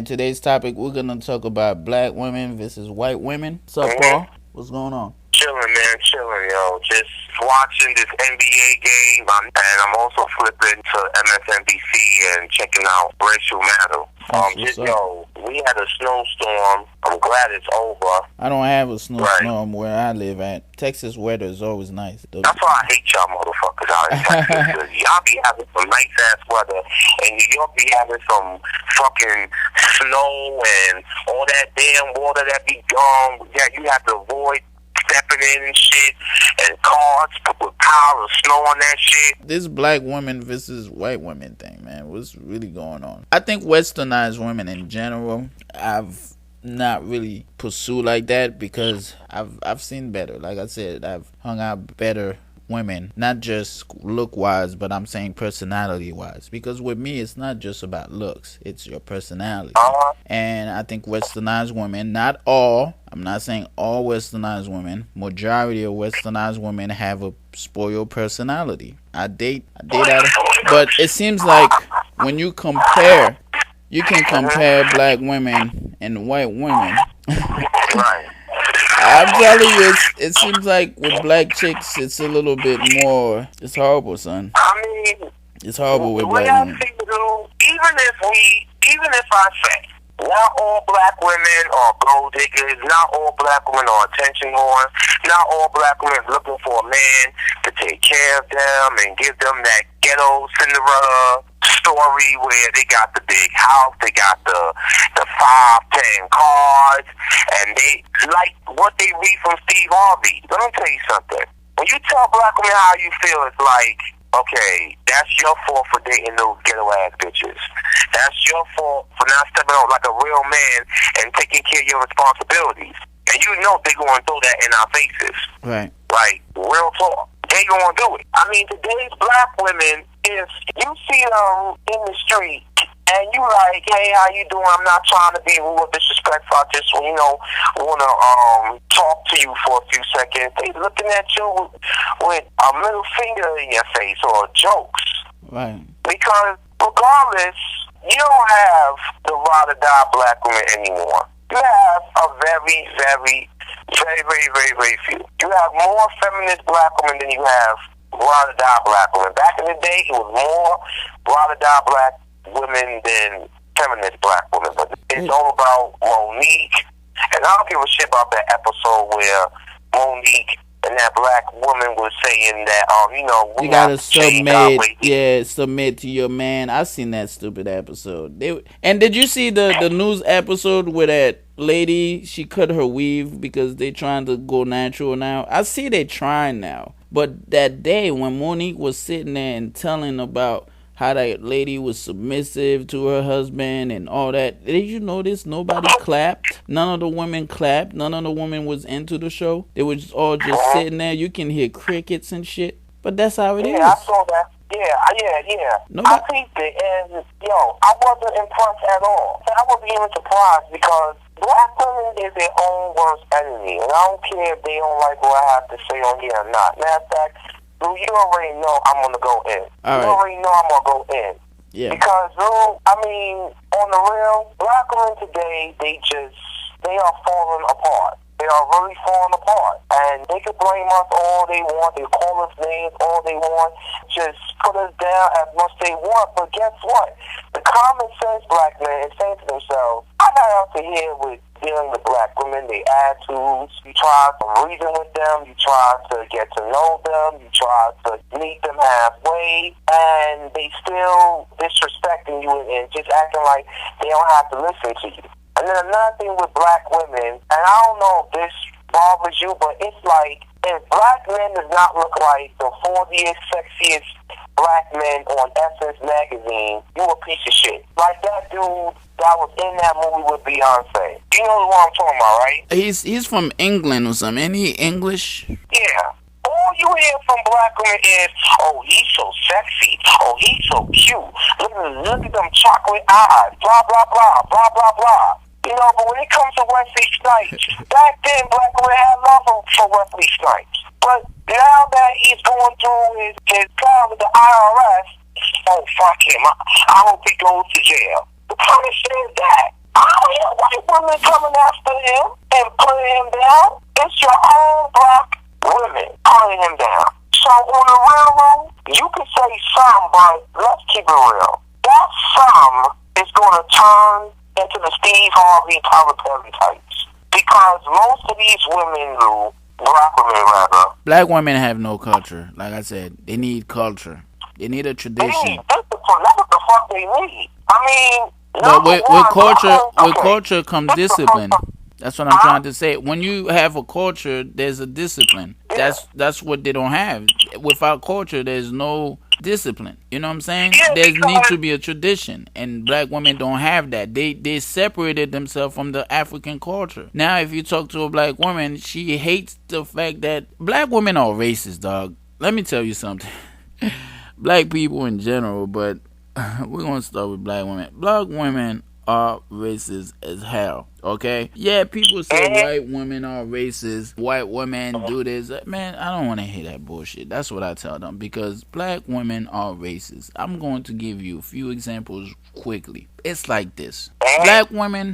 And today's topic, we're gonna talk about black women versus white women. What's up, Paul? What's going on? Chilling, man, chilling, yo. Just watching this NBA game, and I'm also flipping to MSNBC and checking out Racial Matter. We had a snowstorm. I'm glad it's over. I don't have a snowstorm where I live at. Texas weather is always nice. That's why I hate y'all motherfuckers out in Texas. Y'all be having some nice ass weather, and New York be having some fucking snow and all that damn water that be gone. Yeah, you have to avoid stepping in and shit, and cars with piles of snow on that shit. This black women versus white women thing, man, what's really going on? I think westernized women in general, I've not really pursued like that because I've seen better. Like I said, I've hung out better women, not just look wise, but I'm saying personality wise, because with me it's not just about looks, it's your personality. And I think westernized women, not all, I'm not saying all westernized women, majority of westernized women have a spoiled personality. I date out, but it seems like when you compare, you can compare black women and white women. Right. I'm telling you, it seems like with black chicks, it's a little bit more. It's horrible, son. I mean, it's horrible with black women. Even if I say not all black women are gold diggers, not all black women are attention whores, not all black women are looking for a man to take care of them and give them that ghetto Cinderella story where they got the big house, they got the 5-10 cars, and they like what they read from Steve Harvey. Let me tell you something. When you tell black women how you feel, it's like, okay, that's your fault for dating those ghetto ass bitches. That's your fault for not stepping up like a real man and taking care of your responsibilities. And you know they gonna throw that in our faces. Right. Like, real talk. They gonna do it. I mean, today's black women, if you see them in the street and you like, hey, how you doing? I'm not trying to be rude or disrespectful. I just, want to talk to you for a few seconds. They looking at you with a middle finger in your face or jokes. Right. Because regardless, you don't have the ride or die black woman anymore. You have a very, very, very, very, very, very few. You have more feminist black women than you have ride or die black women. Back in the day, it was more ride or die black women than feminist black women. But it's all about Monique. And I don't give a shit about that episode where Monique and that black woman was saying that, we you gotta submit to your man. I seen that stupid episode. And did you see the news episode where that lady, she cut her weave because they trying to go natural now? I see they trying now. But that day when Monique was sitting there and telling about how that lady was submissive to her husband and all that, did you notice nobody clapped? None of the women clapped. None of the women was into the show. They were all just sitting there. You can hear crickets and shit. But that's how it is. Yeah, I saw that. Yeah. I peeped it, and, I wasn't impressed at all. I wasn't even surprised because black women is their own worst enemy, and I don't care if they don't like what I have to say on here or not. Matter of fact, you already know I'm going to go in. You already know I'm going to go in. Yeah. Because, on the real, black women today, they are falling apart. They are really falling apart. And they can blame us all they want. They call us names all they want. Just put us down as much as they want. But guess what? The common sense black man is saying to themselves, I got out to here with dealing with black women, their attitudes. You try to reason with them. You try to get to know them. You try to meet them halfway. And they still disrespecting you and just acting like they don't have to listen to you. And then another thing with black women, and I don't know if this bothers you, but it's like, if black men does not look like the 40th, sexiest black men on Essence magazine, you a piece of shit. Like that dude that was in that movie with Beyonce. You know what I'm talking about, right? He's from England or something. Ain't he English? Yeah. All you hear from black women is, oh, he's so sexy. Oh, he's so cute. Look at them chocolate eyes. Blah, blah, blah. Blah, blah, blah. But when it comes to Wesley Snipes, back then black women had love for Wesley Snipes. But now that he's going through his trial with the IRS, oh, fuck him. I hope he goes to jail. The punishment is that. I women coming after him and putting him down. It's your own black women putting him down. So on the railroad, you can say some, but let's keep it real. That some is going to turn into the Steve Harvey, Tyler Perry types. Because most of these women, Lou, black women rather. Black women have no culture. Like I said, they need culture. They need a tradition. They need discipline. That's what the fuck they need. I mean, but with culture comes discipline. That's what I'm trying to say. When you have a culture, there's a discipline. Yeah. That's what they don't have. Without culture, there's no discipline. You know what I'm saying? Yeah, There because needs to be a tradition, and black women don't have that. They separated themselves from the African culture. Now, if you talk to a black woman, she hates the fact that black women are racist, dog. Let me tell you something. Black people in general, but we're gonna start with black women. Black women are racist as hell. Okay? Yeah, people say white women are racist. White women do this. Man, I don't want to hear that bullshit. That's what I tell them, because black women are racist. I'm going to give you a few examples quickly. It's like this. Black women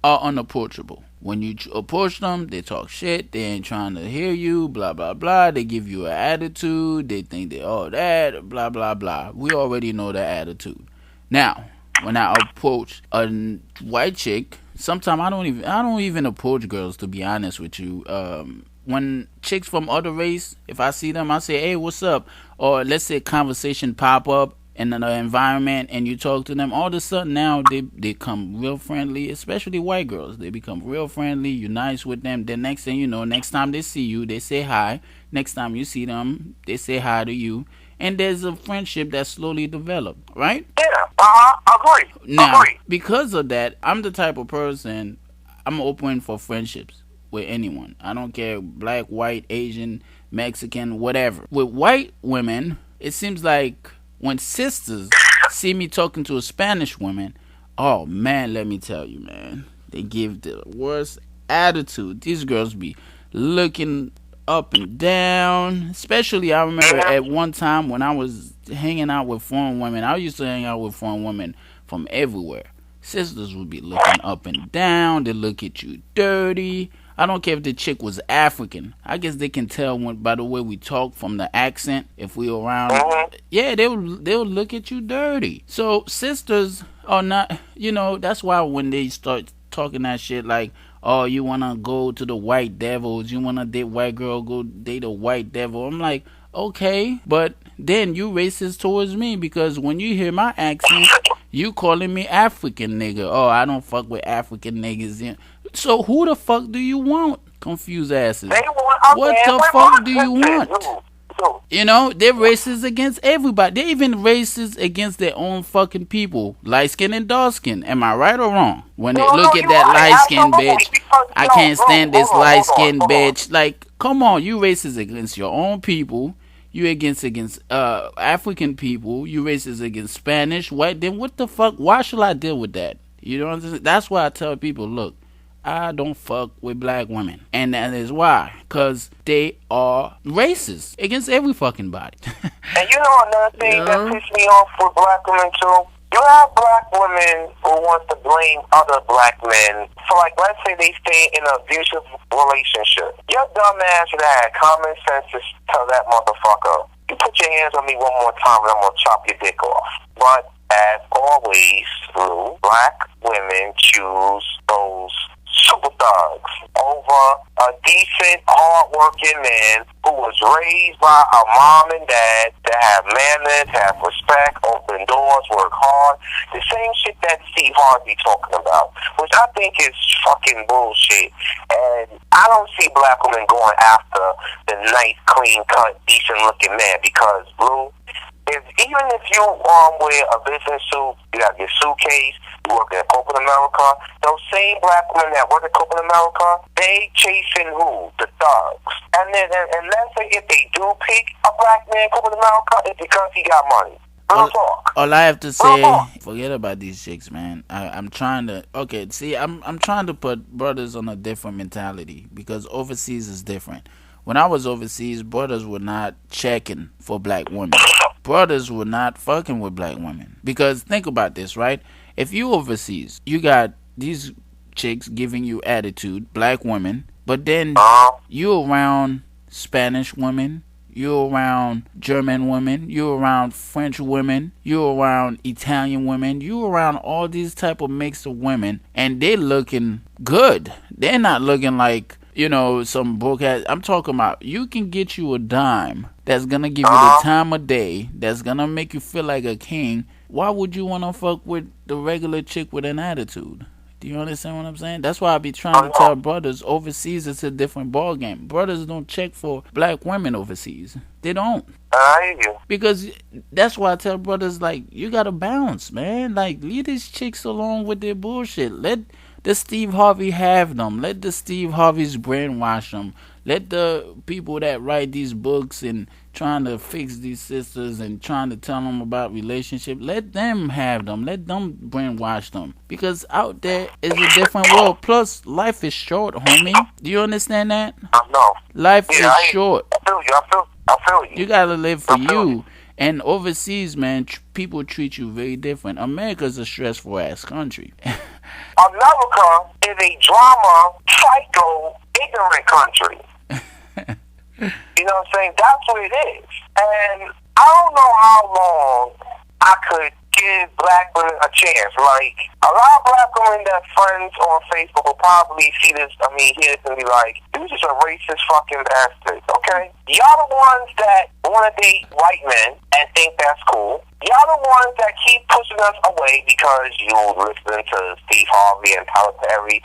are unapproachable. When you approach them, they talk shit. They ain't trying to hear you, blah, blah, blah. They give you an attitude. They think they all that, blah, blah, blah. We already know that attitude. Now, when I approach a white chick, sometimes I don't even approach girls, to be honest with you. When chicks from other race, if I see them, I say, hey, what's up? Or let's say conversation pop up in an environment and you talk to them, all of a sudden now they become real friendly, especially white girls. They become real friendly, you're nice with them. Then next thing you know, next time they see you, they say hi. Next time you see them, they say hi to you. And there's a friendship that slowly developed, right? Yeah, agree. Now, because of that, I'm the type of person, I'm open for friendships with anyone. I don't care, black, white, Asian, Mexican, whatever. With white women, it seems like when sisters see me talking to a Spanish woman, oh man, let me tell you, man, they give the worst attitude. These girls be looking up and down. Especially, I remember at one time when I was hanging out with foreign women. I used to hang out with foreign women from everywhere. Sisters would be looking up and down. They look at you dirty. I don't care if the chick was African. I guess they can tell by the way we talk, from the accent, if we around. Yeah, they'll look at you dirty. So sisters are not, that's why when they start talking that shit like, oh, you want to go to the white devils, you want to date white girl, go date a white devil. I'm like, okay, but then you racist towards me, because when you hear my accent, you calling me African nigga. Oh, I don't fuck with African niggas. So who the fuck do you want? Confused asses. What the fuck do you want? They're racist against everybody. They're even racist against their own fucking people. Light skin and dark skin. Am I right or wrong? When they look at that light skin bitch, I can't stand this light skin bitch. Like, come on, you racist against your own people. You against African people. You racist against Spanish, white. Then what the fuck? Why should I deal with that? You know what I'm saying? That's why I tell people, look, I don't fuck with black women. And that is why. Because they are racist against every fucking body. And you know another thing that pisses me off with black women too? You have black women who want to blame other black men. So like, let's say they stay in an abusive relationship. Your dumb ass should have had common sense to tell that motherfucker, you put your hands on me one more time and I'm going to chop your dick off. But as always, black women choose those super thugs over a decent, hard-working man who was raised by a mom and dad that have manners, have respect, open doors, work hard. The same shit that Steve Harvey talking about, which I think is fucking bullshit. And I don't see black women going after the nice, clean-cut, decent-looking man, because, even if you wear a business suit, you have your suitcase, you work at corporate America, those same black women that work at corporate America, they chasing who? The thugs. And let's say if they do pick a black man in corporate America, it's because he got money. All I have to say, forget about these chicks, man. I'm trying to, I'm trying to put brothers on a different mentality, because overseas is different. When I was overseas, brothers were not checking for black women. Brothers were not fucking with black women. Because think about this, right? If you overseas, you got these chicks giving you attitude, black women, but then Uh-huh. you around Spanish women, you around German women, you around French women, you around Italian women, you around all these type of mix of women, and they looking good. They're not looking like, you know, some broke ass. I'm talking about you can get you a dime that's gonna give you the time of day, that's gonna make you feel like a king. Why would you wanna fuck with the regular chick with an attitude? Do you understand what I'm saying? That's why I be trying to tell brothers overseas it's a different ball game. Brothers don't check for black women overseas. They don't. I hear you. Because that's why I tell brothers, like, you gotta bounce, man. Like, leave these chicks alone with their bullshit. Let the Steve Harvey have them. Let the Steve Harveys brainwash them. Let the people that write these books and trying to fix these sisters and trying to tell them about relationship, let them have them. Let them brainwash them. Because out there is a different world. Plus, life is short, homie. Do you understand that? No. Life is short. I feel you. I feel you. You gotta live for you. And overseas, man, people treat you very different. America's a stressful ass country. America is a drama, psycho, ignorant country. You know what I'm saying? That's what it is. And I don't know how long I could give black women a chance. Like, a lot of black women that friends on Facebook will probably see this, hear this and be like, you're just a racist fucking bastard, okay? Y'all the ones that want to date white men and think that's cool. Y'all the ones that keep pushing us away because you listen to Steve Harvey and Tyler Perry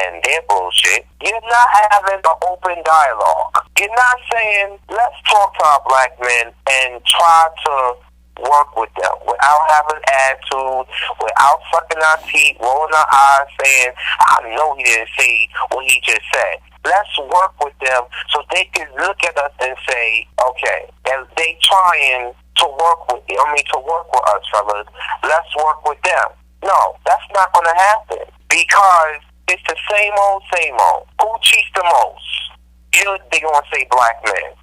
and their bullshit. You're not having an open dialogue. You're not saying, let's talk to our black men and try to work with them without having attitude, without sucking our teeth, rolling our eyes, saying, I know he didn't say what he just said. Let's work with them so they can look at us and say, okay, and they trying to work with you. To work with us, fellas. Let's work with them. No, that's not going to happen because it's the same old, same old. Who cheats the most? They're going to say black men,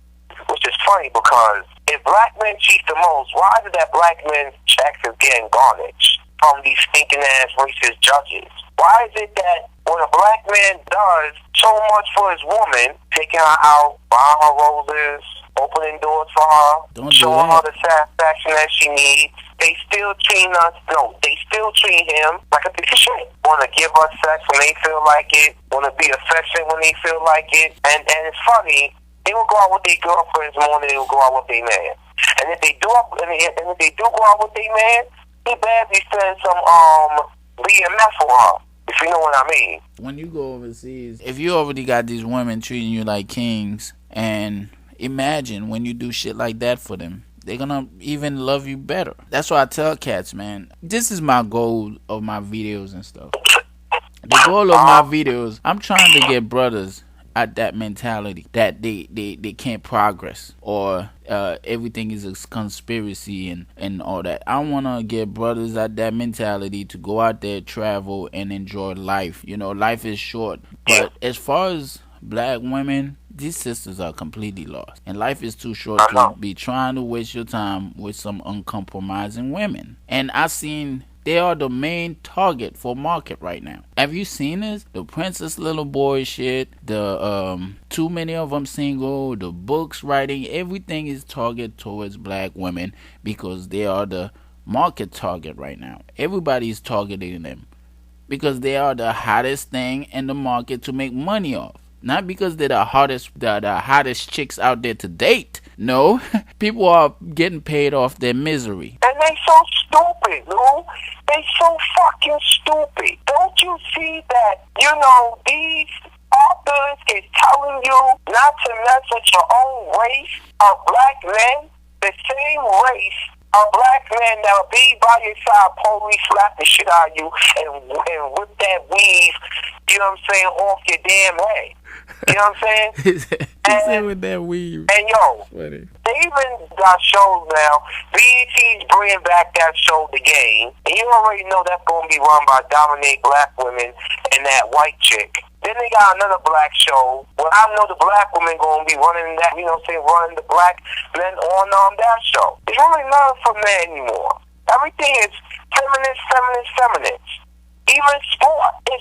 which is funny because if black men cheat the most, why is it that black men's checks is getting garnished from these stinking ass racist judges? Why is it that when a black man does so much for his woman, taking her out, buying her roses, opening doors for her, showing her the satisfaction that she needs, they still treat him like a piece of shit. Want to give us sex when they feel like it, want to be affectionate when they feel like it, and it's funny. They will go out with their girlfriends more than they will go out with their man. And if they do go out with their man, he badly send some BMF for her. If you know what I mean. When you go overseas, if you already got these women treating you like kings, and imagine when you do shit like that for them, they're gonna even love you better. That's why I tell cats, man, this is my goal of my videos and stuff. The goal of my videos, I'm trying to get brothers at that mentality that they can't progress or everything is a conspiracy and all that. I want to get brothers at that mentality to go out there, travel, and enjoy life. You know, life is short. But as far as black women, these sisters are completely lost. And life is too short to be trying to waste your time with some uncompromising women. And I seen they are the main target for market right now. Have you seen this? The Princess Little Boy shit, the too many of them single, the books writing, everything is targeted towards black women because they are the market target right now. Everybody's targeting them because they are the hottest thing in the market to make money off. Not because they're the hottest chicks out there to date. No, people are getting paid off their misery. And they so stupid, Lou. They so fucking stupid. Don't you see that, these authors is telling you not to mess with your own race of black men? The same race of black men that will be by your side, police slap the shit out of you and whip that weave, off your damn head. You know what I'm saying? He said with that weave. And they even got shows now. BET's bringing back that show, The Game. And you already know that's going to be run by dominate black women and that white chick. Then they got another black show. Well, I know the black women going to be running that, running the black men on that show. It's really not for men anymore. Everything is feminist. Even sport is